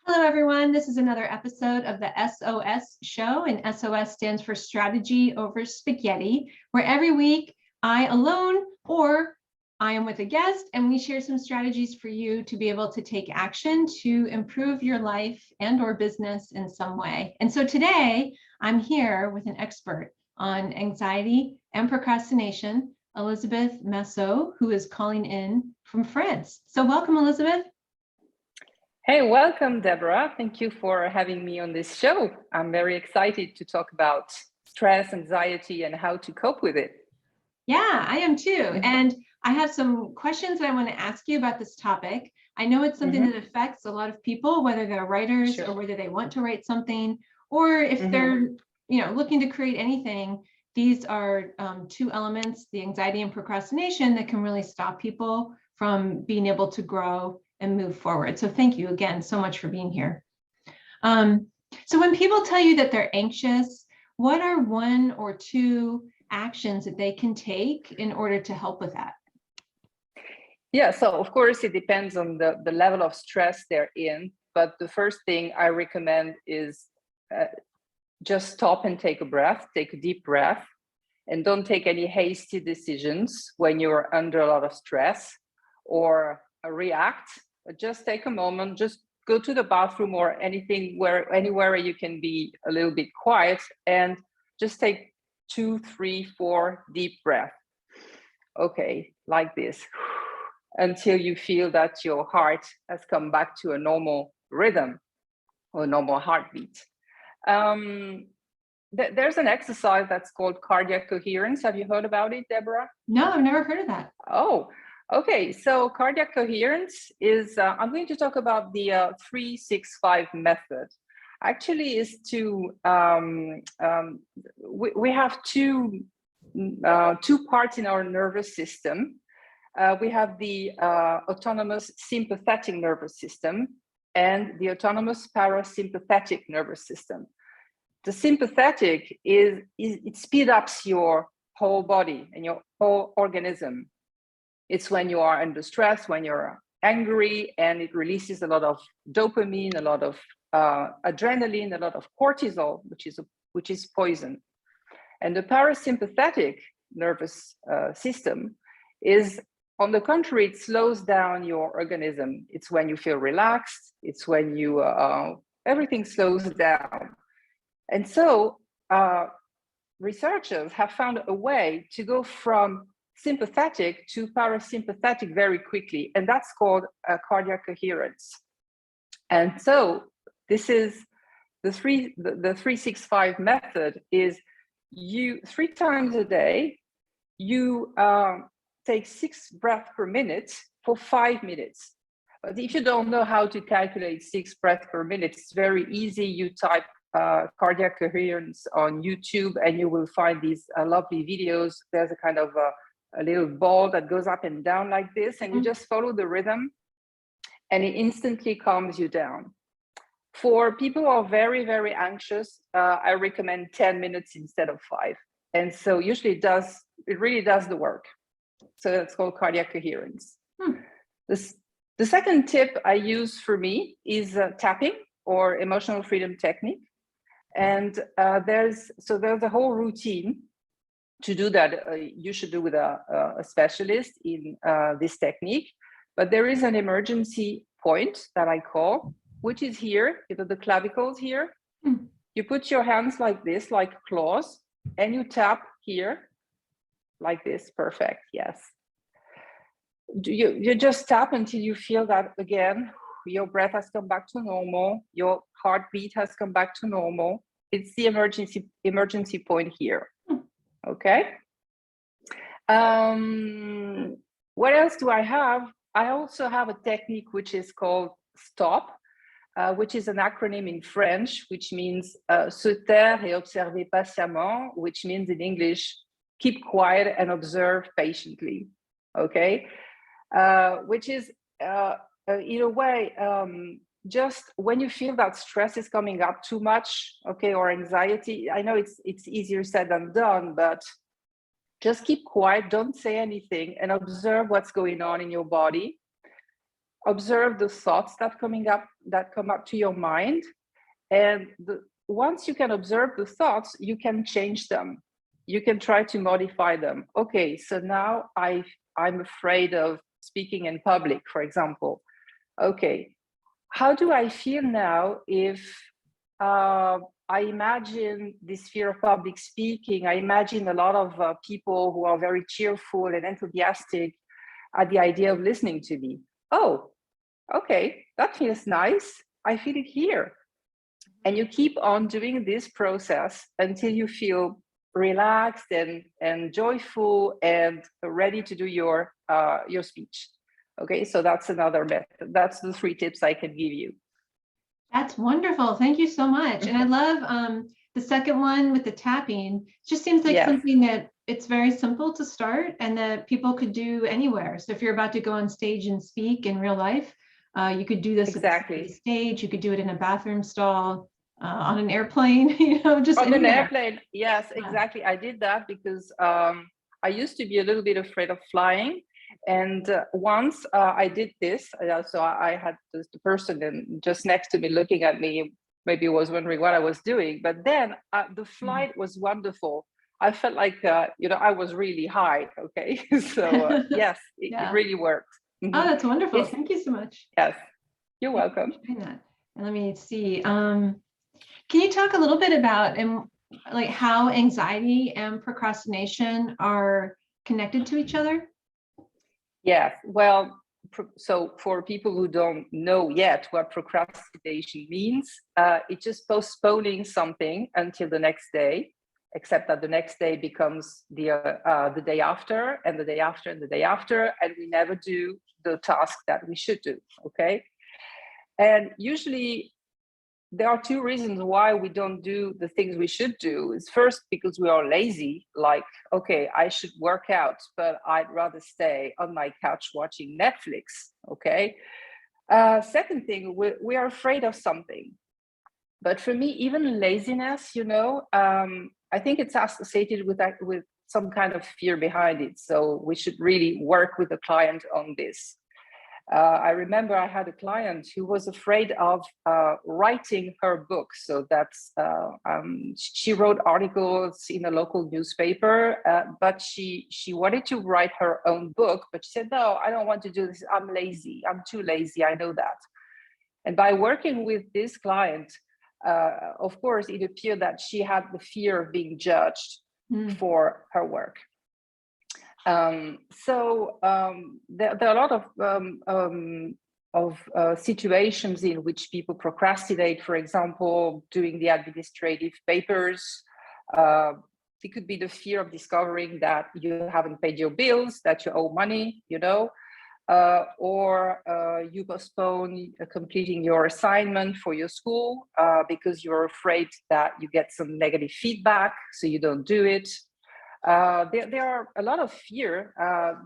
Hello, everyone. This is another episode of the SOS show, and SOS stands for Strategy Over Spaghetti, where every week I alone or I am with a guest and we share some strategies for you to be able to take action to improve your life and or business in some way. And so today I'm here with an expert on anxiety and procrastination, Elizabeth Massot, who is calling in from France. So welcome, Elizabeth. Hey, welcome, Deborah. Thank you for having me on this show. I'm very excited to talk about stress, anxiety, and how to cope with it. Yeah, I am too. And I have some questions that I want to ask you about this topic. I know it's something that affects a lot of people, whether they're writers or whether they want to write something, or if they're, looking to create anything. These are two elements, the anxiety and procrastination, that can really stop people from being able to grow and move forward. So thank you again so much for being here. So when people tell you that they're anxious, what are one or two actions that they can take in order to help with that? Yeah, so of course it depends on the level of stress they're in, but the first thing I recommend is just stop and take a deep breath, and don't take any hasty decisions when you're under a lot of stress or react. Just take a moment, just go to the bathroom or anywhere where you can be a little bit quiet, and just take 2, 3, 4 deep breaths. Okay, like this, until you feel that your heart has come back to a normal rhythm or normal heartbeat. There's an exercise that's called cardiac coherence. Have you heard about it, Deborah? No, I've never heard of that. Oh, okay. So cardiac coherence is, I'm going to talk about the 3-6-5 method. Actually is to, we have two parts in our nervous system. We have the autonomous sympathetic nervous system and the autonomous parasympathetic nervous system. The sympathetic it speeds up your whole body and your whole organism. It's when you are under stress, when you're angry, and it releases a lot of dopamine, a lot of adrenaline, a lot of cortisol, which is poison. And the parasympathetic nervous system is, on the contrary, it slows down your organism. It's when you feel relaxed. It's when you everything slows down. And so researchers have found a way to go from sympathetic to parasympathetic very quickly, and that's called cardiac coherence. And so this is the 3-6-5 method. Is you 3 times a day, you take 6 breaths per minute for 5 minutes. But if you don't know how to calculate 6 breaths per minute, it's very easy. You type cardiac coherence on YouTube and you will find these lovely videos. There's a kind of a little ball that goes up and down like this, and you just follow the rhythm and it instantly calms you down. For people who are very, very anxious, I recommend 10 minutes instead of 5. And so usually it really does the work. So that's called cardiac coherence. The second tip I use for me is tapping, or emotional freedom technique. And there's a whole routine to do that. You should do with a specialist in this technique. But there is an emergency point that I call, which is here, the clavicles here. You put your hands like this, like claws, and you tap here, like this. Perfect, yes. You just tap until you feel that, again, your breath has come back to normal, your heartbeat has come back to normal. It's the emergency point here. Okay. What else do I have? I also have a technique which is called STOP, which is an acronym in French, which means se taire et observer patiemment, which means in English, keep quiet and observe patiently. Okay. Which is, in a way, just when you feel that stress is coming up too much, okay, or anxiety. I know it's easier said than done, but just keep quiet, don't say anything, and observe what's going on in your body. observe the thoughts that come up to your mind. And once you can observe the thoughts, you can change them. You can try to modify them. Okay, so now I'm afraid of speaking in public, for example. Okay, how do I feel now if I imagine this fear of public speaking? I imagine a lot of people who are very cheerful and enthusiastic at the idea of listening to me. Oh, okay, that feels nice. I feel it here. And you keep on doing this process until you feel relaxed and joyful and ready to do your speech. Okay, so that's another method. That's the 3 tips I can give you. That's wonderful. Thank you so much. And I love the second one with the tapping. It just seems like something that it's very simple to start and that people could do anywhere. So if you're about to go on stage and speak in real life, you could do this at the stage. You could do it in a bathroom stall, on an airplane, just on anywhere. an airplane. Yes, exactly. I did that because I used to be a little bit afraid of flying. And once I did this, so I had the person just next to me looking at me, maybe was wondering what I was doing. But then the flight was wonderful. I felt like, I was really high. Okay. So yes, it really worked. Oh, that's wonderful. Yes. Thank you so much. Yes, you're welcome. And let me see. Can you talk a little bit about like how anxiety and procrastination are connected to each other? Yes. Well, so for people who don't know yet what procrastination means, it's just postponing something until the next day, except that the next day becomes the day after, and the day after, and the day after, and we never do the task that we should do. Okay. And usually there are 2 reasons why we don't do the things we should do. Is first, because we are lazy, like, okay, I should work out, but I'd rather stay on my couch watching Netflix, okay? Second thing, we are afraid of something. But for me, even laziness, I think it's associated with some kind of fear behind it. So we should really work with the client on this. I remember I had a client who was afraid of writing her book. So that's she wrote articles in a local newspaper, but she wanted to write her own book. But she said, "No, I don't want to do this. I'm lazy. I'm too lazy. I know that." And by working with this client, of course, it appeared that she had the fear of being judged for her work. So there are a lot of situations in which people procrastinate. For example, doing the administrative papers. It could be the fear of discovering that you haven't paid your bills, that you owe money, or you postpone completing your assignment for your school because you're afraid that you get some negative feedback, so you don't do it. There are a lot of fear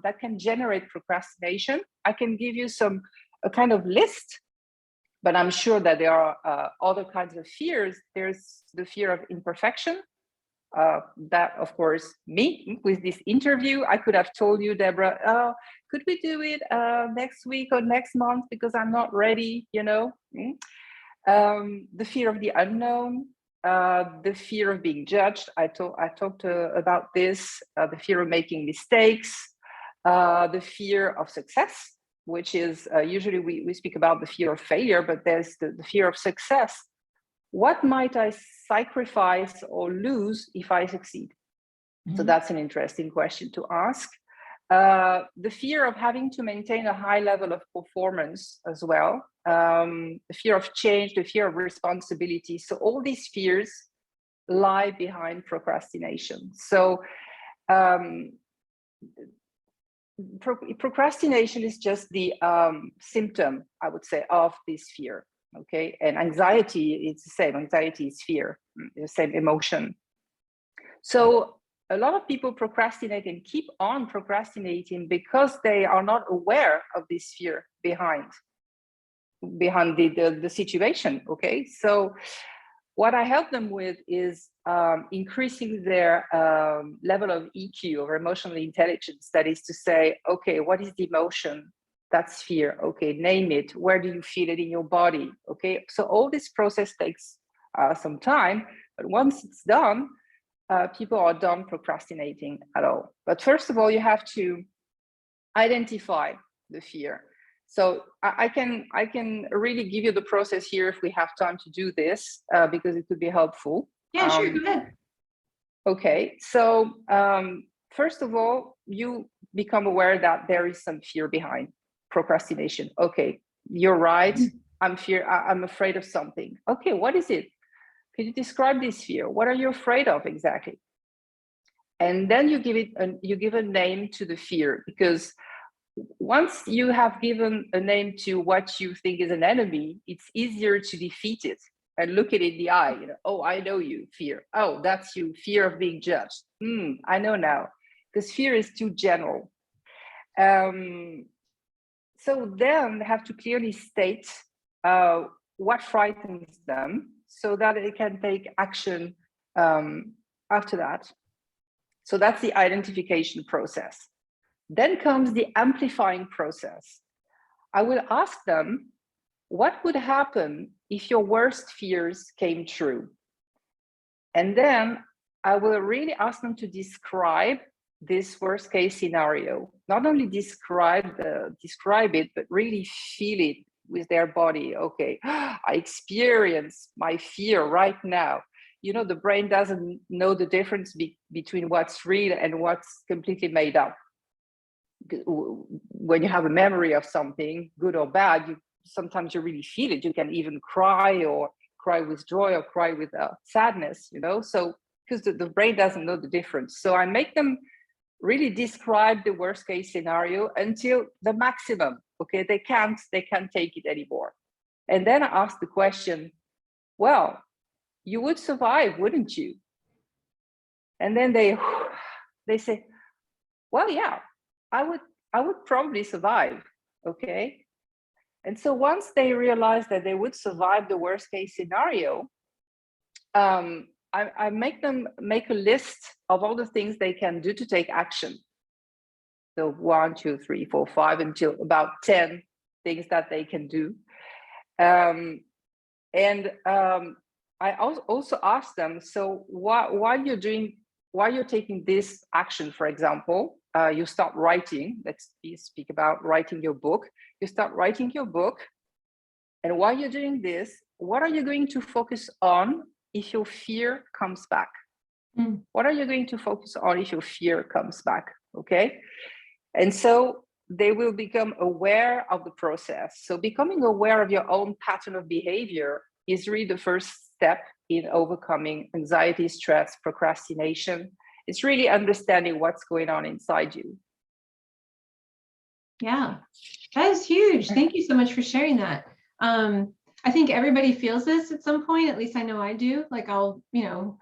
that can generate procrastination. I can give you a kind of list, but I'm sure that there are other kinds of fears. There's the fear of imperfection. That, of course, me with this interview, I could have told you, Deborah, could we do it next week or next month because I'm not ready, The fear of the unknown. The fear of being judged. I talked about this, the fear of making mistakes, the fear of success, which is usually we speak about the fear of failure, but there's the fear of success. What might I sacrifice or lose if I succeed? So that's an interesting question to ask. The fear of having to maintain a high level of performance as well. The fear of change, the fear of responsibility. So all these fears lie behind procrastination. So procrastination is just the symptom, I would say, of this fear. Okay, and anxiety, it's the same. Anxiety is fear, the same emotion. So a lot of people procrastinate and keep on procrastinating because they are not aware of this fear behind the situation. Okay, so what I help them with is increasing their level of EQ, or emotional intelligence. That is to say, okay, what is the emotion That's fear. Okay, name it. Where do you feel it in your body? Okay, so all this process takes some time, but once it's done, people are done procrastinating at all. But first of all, you have to identify the fear. So I can really give you the process here if we have time to do this, because it could be helpful. Yeah, sure, go ahead. Okay, so first of all, you become aware that there is some fear behind procrastination. Okay, you're right. I'm afraid of something. Okay, what is it? Can you describe this fear? What are you afraid of exactly? And then you give a name to the fear, because once you have given a name to what you think is an enemy, it's easier to defeat it and look it in the eye. You know, oh, I know you, fear. Oh, that's you, fear of being judged. I know now, because fear is too general. So then they have to clearly state what frightens them so that they can take action after that. So that's the identification process. Then comes the amplifying process. I will ask them, what would happen if your worst fears came true? And then I will really ask them to describe this worst case scenario. Not only describe it, but really feel it with their body. Okay, I experience my fear right now. You know, the brain doesn't know the difference between what's real and what's completely made up. When you have a memory of something, good or bad, sometimes you really feel it. You can even cry, or cry with joy, or cry with sadness, you know, so because the brain doesn't know the difference. So I make them really describe the worst case scenario until the maximum. Okay, they can't take it anymore. And then I ask the question, well, you would survive, wouldn't you? And then they say, well, yeah, I would probably survive. Okay. And so once they realize that they would survive the worst case scenario, I make them make a list of all the things they can do to take action. So 1, 2, 3, 4, 5, until about 10 things that they can do. I also ask them, so while you're taking this action, for example, you start writing. Let's speak about writing your book. You start writing your book, and while you're doing this, what are you going to focus on if your fear comes back? What are you going to focus on if your fear comes back? Okay, and so they will become aware of the process. So becoming aware of your own pattern of behavior is really the first step in overcoming anxiety, stress, procrastination. It's really understanding what's going on inside you. Yeah, that is huge. Thank you so much for sharing that. I think everybody feels this at some point. At least I know I do. Like I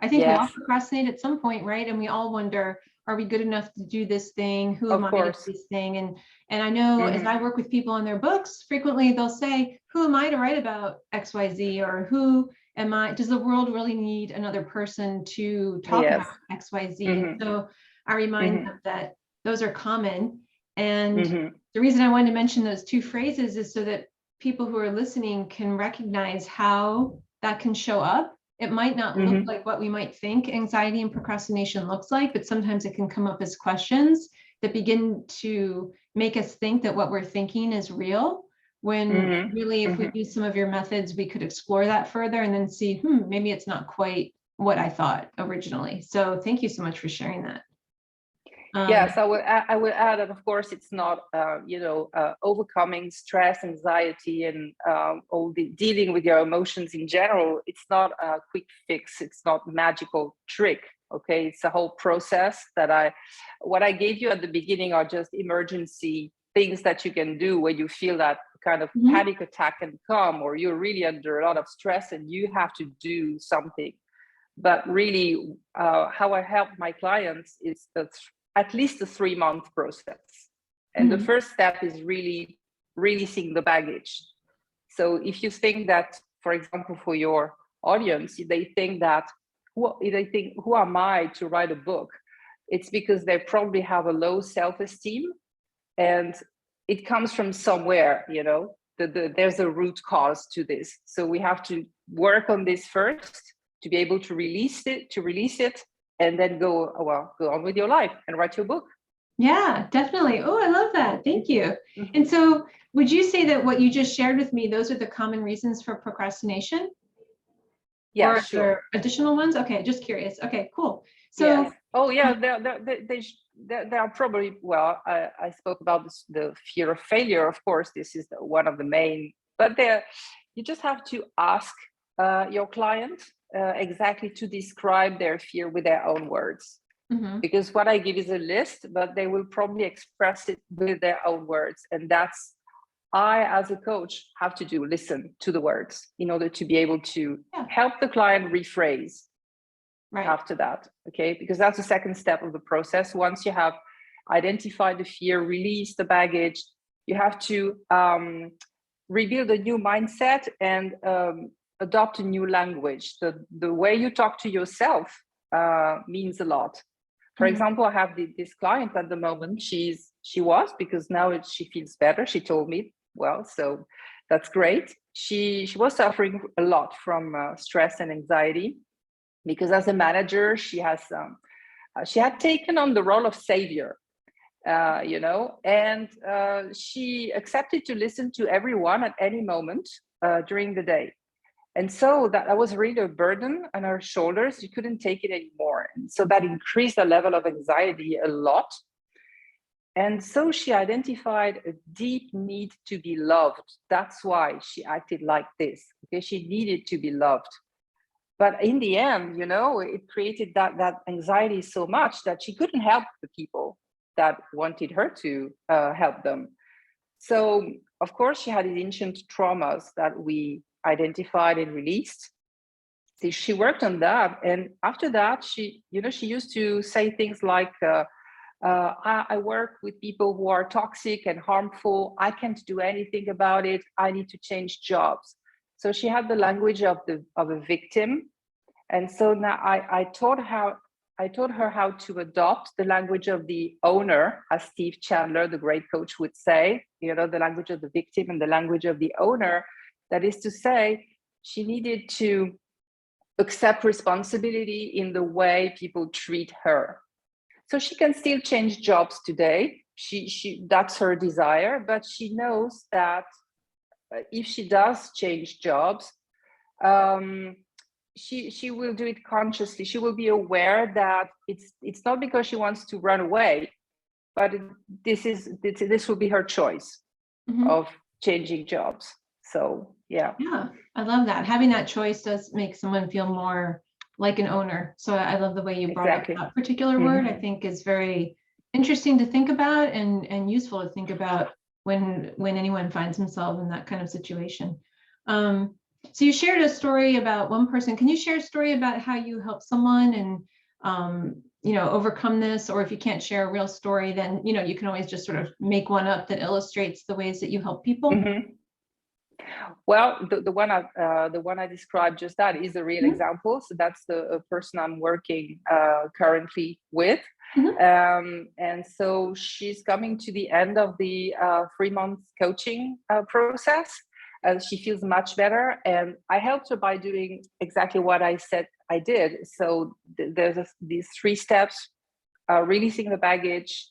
think we all procrastinate at some point, right? And we all wonder, are we good enough to do this thing? Who am I to do this thing? And I know as I work with people on their books, frequently they'll say, who am I to write about XYZ? Or who am I? Does the world really need another person to talk about XYZ? And so I remind them that those are common. And the reason I wanted to mention those two phrases is so that people who are listening can recognize how that can show up. It might not look like what we might think anxiety and procrastination looks like, but sometimes it can come up as questions that begin to make us think that what we're thinking is real, when really, if we use some of your methods, we could explore that further and then see, maybe it's not quite what I thought originally. So thank you so much for sharing that. Yes, I would add that, of course, it's not, overcoming stress, anxiety, and all the dealing with your emotions in general. It's not a quick fix. It's not a magical trick. Okay, it's a whole process what I gave you at the beginning are just emergency things that you can do when you feel that kind of panic attack can come, or you're really under a lot of stress and you have to do something. But really, how I help my clients is at least a 3-month process. And the first step is really releasing the baggage. So if you think that, for example, for your audience, they think who am I to write a book? It's because they probably have a low self-esteem, and it comes from somewhere, there's a root cause to this. So we have to work on this first to be able to release it, and then go on with your life and write your book. Yeah, definitely. Oh, I love that. Thank you. And so would you say that what you just shared with me, those are the common reasons for procrastination? Yeah, or sure. there additional ones? Okay, just curious. Okay, cool. So, yes. Oh yeah, there are probably, well, I spoke about this, the fear of failure. Of course, this is one of the main, but you just have to ask your client exactly to describe their fear with their own words. Because what I give is a list, but they will probably express it with their own words. And that's, I, as a coach, have to listen to the words in order to be able to help the client rephrase after that. Okay, because that's the second step of the process. Once you have identified the fear, release the baggage, you have to rebuild a new mindset and adopt a new language. The way you talk to yourself means a lot. For example, I have this client at the moment. She was, because now she feels better. She told me, well, so that's great. She was suffering a lot from stress and anxiety, because as a manager, she had taken on the role of savior, and she accepted to listen to everyone at any moment during the day. And so that was really a burden on her shoulders. She couldn't take it anymore. And so that increased the level of anxiety a lot. And so she identified a deep need to be loved. That's why she acted like this, because she needed to be loved. But in the end, it created that anxiety so much that she couldn't help the people that wanted her to help them. So, of course, she had these ancient traumas that we identified and released. So she worked on that, and after that, she used to say things like, I work with people who are toxic and harmful. I can't do anything about it. I need to change jobs. So she had the language of a victim, and so now I taught her how to adopt the language of the owner, as Steve Chandler, the great coach, would say. The language of the victim and the language of the owner. That is to say, she needed to accept responsibility in the way people treat her. So she can still change jobs today. That's her desire, but she knows that if she does change jobs, she will do it consciously. She will be aware that it's not because she wants to run away, but this will be her choice of changing jobs. So yeah, I love that. Having that choice does make someone feel more like an owner. So I love the way you brought up that particular word. I think is very interesting to think about and useful to think about when anyone finds himself in that kind of situation. So you shared a story about one person. Can you share a story about how you help someone and overcome this? Or if you can't share a real story, then you can always just sort of make one up that illustrates the ways that you help people. Well, the one I described just that is a real example. So that's the person I'm working currently with. And so she's coming to the end of the 3-month coaching process. She feels much better, and I helped her by doing exactly what I said I did. So there's these 3 steps: releasing the baggage.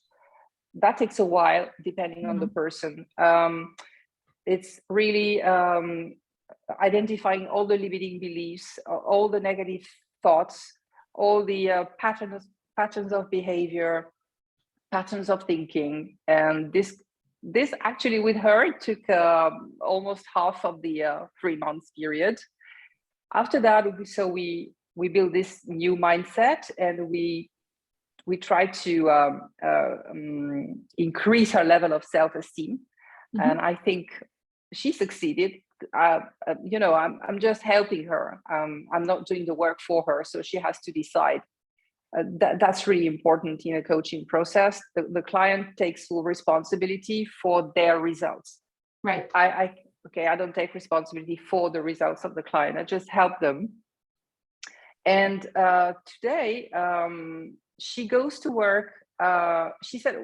That takes a while, depending on the person. It's really identifying all the limiting beliefs, all the negative thoughts, all the patterns of behavior, patterns of thinking. And this actually, with her, it took almost half of the 3 months period. After that, so we build this new mindset, and we try to increase her level of self-esteem. And I think she succeeded. I'm just helping her. I'm not doing the work for her, so she has to decide. That's really important in a coaching process. The client takes full responsibility for their results. Right. I don't take responsibility for the results of the client. I just help them. And today, she goes to work. She said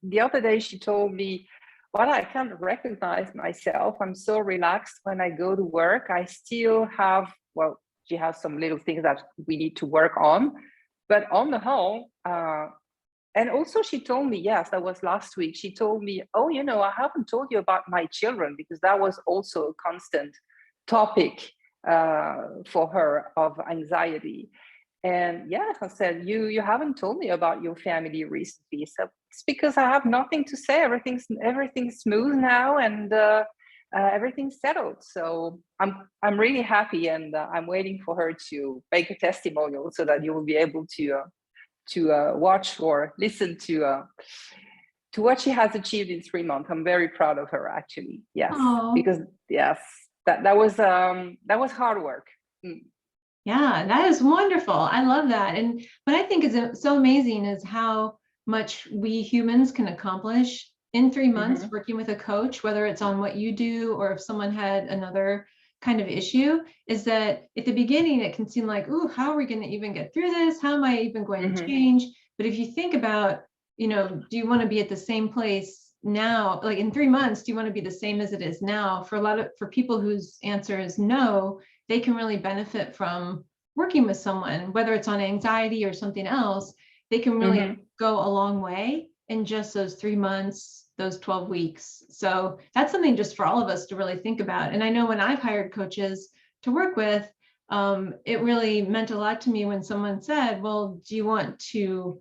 the other day, she told me, well, I can't recognize myself. I'm so relaxed when I go to work. I still have, well, she has some little things that we need to work on, but on the whole, and also she told me, yes, that was last week. She told me, oh, I haven't told you about my children, because that was also a constant topic for her of anxiety. And yes, I said, you haven't told me about your family recently. So it's because I have nothing to say. Everything's smooth now, and everything's settled. So I'm really happy, and I'm waiting for her to make a testimonial so that you will be able to watch or listen to what she has achieved in 3 months. I'm very proud of her, actually. Yes, because yes, that was hard work. Yeah, that is wonderful. I love that. And what I think is so amazing is how much we humans can accomplish in 3 months working with a coach, whether it's on what you do or if someone had another kind of issue, is that at the beginning, it can seem like, ooh, how are we going to even get through this? How am I even going to change? But if you think about, do you want to be at the same place now? Like in 3 months, do you want to be the same as it is now? For people whose answer is no, they can really benefit from working with someone, whether it's on anxiety or something else. They can really go a long way in just those 3 months, those 12 weeks. So that's something just for all of us to really think about. And I know when I've hired coaches to work with, it really meant a lot to me when someone said, well, do you want to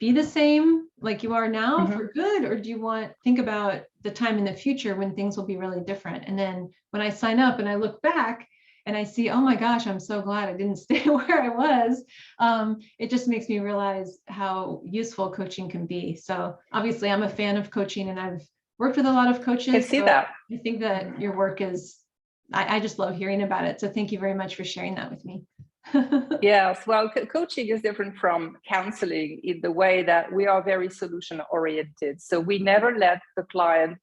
be the same like you are now for good? Or do you think about the time in the future when things will be really different? And then when I sign up and I look back, and I see, oh my gosh, I'm so glad I didn't stay where I was. It just makes me realize how useful coaching can be. So obviously I'm a fan of coaching, and I've worked with a lot of coaches. I see that. I think that your work I just love hearing about it. So thank you very much for sharing that with me. Yes, well, coaching is different from counseling in the way that we are very solution oriented. So we never let the client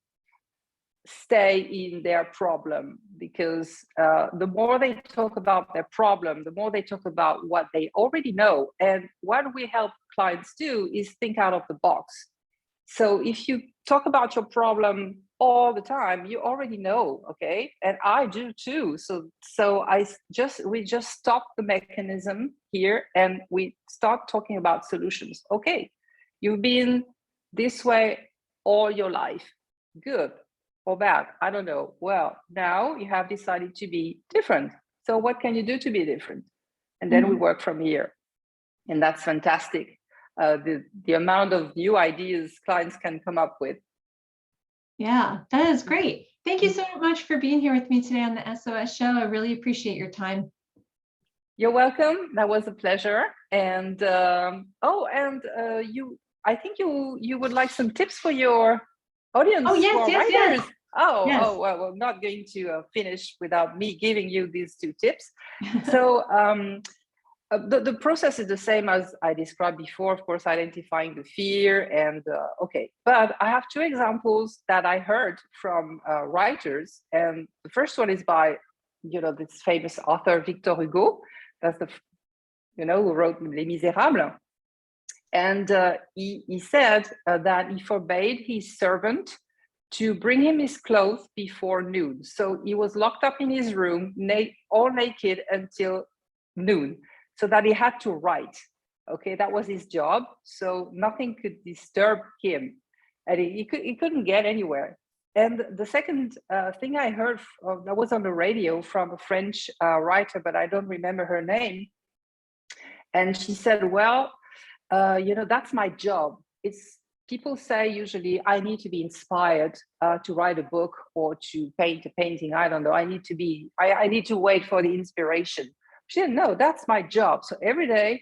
stay in their problem, because the more they talk about their problem, the more they talk about what they already know. And what we help clients do is think out of the box. So if you talk about your problem all the time, you already know, okay? And I do too. So we just stop the mechanism here, and we start talking about solutions. Okay, you've been this way all your life. Good or bad, I don't know. Well, now you have decided to be different. So what can you do to be different? And then we work from here. And that's fantastic. The amount of new ideas clients can come up with. Yeah, that is great. Thank you so much for being here with me today on the SOS show. I really appreciate your time. You're welcome. That was a pleasure. And I think you would like some tips for your audience. Oh, yes, for yes, writers. yes. Oh, yes. Well, I'm not going to finish without me giving you these 2 tips. So the process is the same as I described before, of course, identifying the fear and but I have 2 examples that I heard from writers. And the first one is by, this famous author, Victor Hugo. That's who wrote Les Misérables. And he said that he forbade his servant to bring him his clothes before noon. So he was locked up in his room, all naked until noon, so that he had to write. Okay, that was his job. So nothing could disturb him, and he couldn't get anywhere. And the second thing I heard that was on the radio from a French writer, but I don't remember her name. And she said, well, that's my job. People say usually I need to be inspired to write a book or to paint a painting. I don't know. I need to wait for the inspiration. She said, no, that's my job. So every day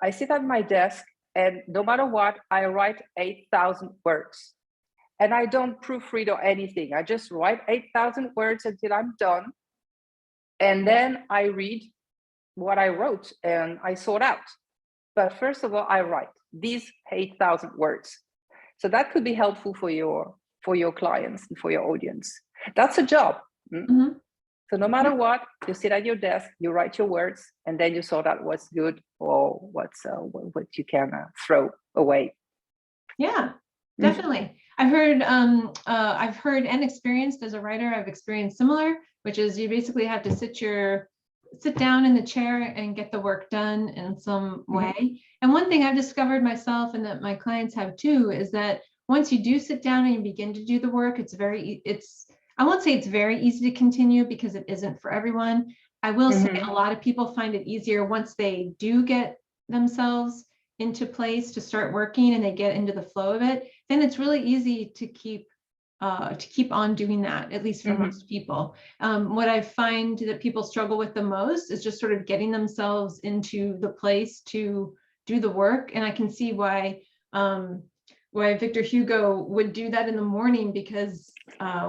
I sit at my desk, and no matter what, I write 8,000 words. And I don't proofread or anything. I just write 8,000 words until I'm done. And then I read what I wrote and I sort out. But first of all, I write these 8,000 words. So that could be helpful for your clients and for your audience. That's a job. So no matter what, you sit at your desk, you write your words, and then you sort out what's good or what you can throw away. Yeah, definitely. I've heard and experienced as a writer, I've experienced similar, which is you basically have to sit down in the chair and get the work done in some way. And one thing I've discovered myself, and that my clients have too, is that once you do sit down and you begin to do the work, I won't say it's very easy to continue, because it isn't for everyone. I will say a lot of people find it easier once they do get themselves into place to start working and they get into the flow of it. Then it's really easy to keep on doing that, at least for most people. What I find that people struggle with the most is just sort of getting themselves into the place to do the work. And I can see why Victor Hugo would do that in the morning, because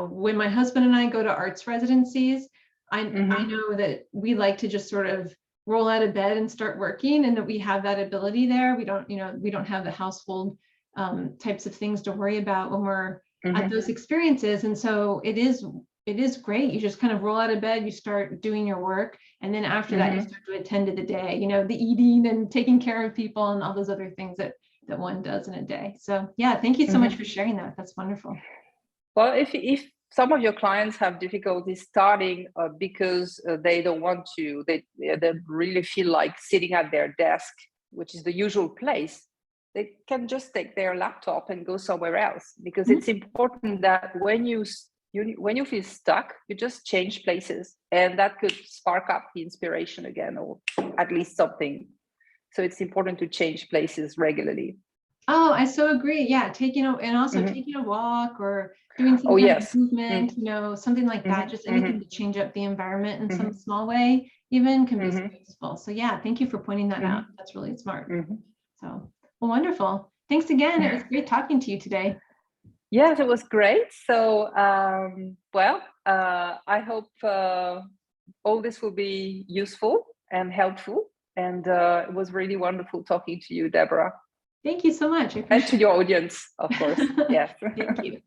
when my husband and I go to arts residencies, I know that we like to just sort of roll out of bed and start working, and that we have that ability there. We don't have the household types of things to worry about when we're at those experiences. And so it is great. You just kind of roll out of bed, you start doing your work, and then after that you start to attend to the day, the eating and taking care of people and all those other things that one does in a day. So yeah, thank you so much for sharing that. That's wonderful. Well, if some of your clients have difficulty starting because they don't want to, they really feel like sitting at their desk, which is the usual place, they can just take their laptop and go somewhere else, because it's important that when you feel stuck, you just change places, and that could spark up the inspiration again, or at least something. So it's important to change places regularly. Oh, I so agree. Yeah, taking a walk, or doing some kind of movement, something like that. Just anything to change up the environment in some small way, even, can be so useful. So yeah, thank you for pointing that out. That's really smart. So, well, wonderful. Thanks again. It was great talking to you today. Yes, it was great. So, I hope all this will be useful and helpful. And it was really wonderful talking to you, Deborah. Thank you so much. And to your audience, of course. Yes. Thank you.